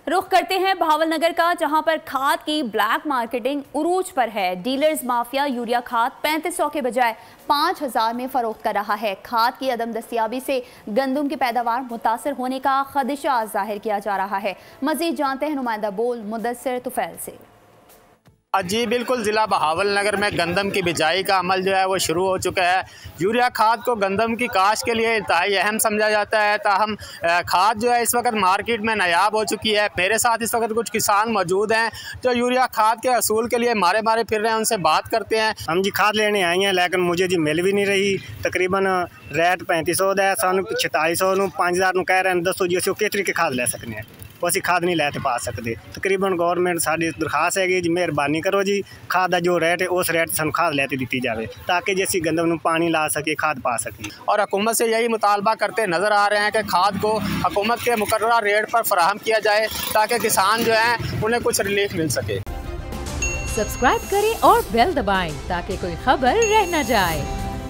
रुख करते हैं बहावलनगर का, जहां पर खाद की ब्लैक मार्केटिंग उरूज पर है। डीलर्स माफिया यूरिया खाद 3500 के बजाय 5000 में फरोख्त कर रहा है। खाद की अदम दस्तियाबी से गंदम की पैदावार मुतासर होने का खदशा जाहिर किया जा रहा है। मजीद जानते हैं नुमाइंदा बोल मुदस्सिर तुफैल से। जी बिल्कुल, ज़िला बहावलनगर में गंदम की बिजाई का अमल जो है वो शुरू हो चुका है। यूरिया खाद को गंदम की काश्त के लिए इंतहाई अहम समझा जाता है। ताहम खाद जो है इस वक्त मार्केट में नायाब हो चुकी है। मेरे साथ इस वक्त कुछ किसान मौजूद हैं जो यूरिया खाद के असूल के लिए मारे मारे फिर रहे हैं। उनसे बात करते हैं। हम जी खाद लेने आई हैं, लेकिन मुझे जी मिल भी नहीं रही। तकरीबन रेट 3500 है, सानू 4600 5000 कह रहे हैं। दसो जी असं किस तरीके खाद ले सकते हैं? ਅਸੀਂ खाद नहीं लैते पा सकते। तकरीबन गौरमेंट साड़ी दरखास्त है जी, मेहरबानी करो जी, खाद का जो रेट है उस रेट से खाद लैते दी जाए ताकि जैसी गंदम में पानी ला सके, खाद पा सके। और हुकूमत से यही मुतालबा करते नज़र आ रहे हैं कि खाद को हुकूमत के मुकर्ररा रेट पर फराहम किया जाए ताकि किसान जो हैं उन्हें कुछ रिलीफ मिल सके। सब्सक्राइब करें और बेल दबाएं ताकि कोई खबर रह न जाए।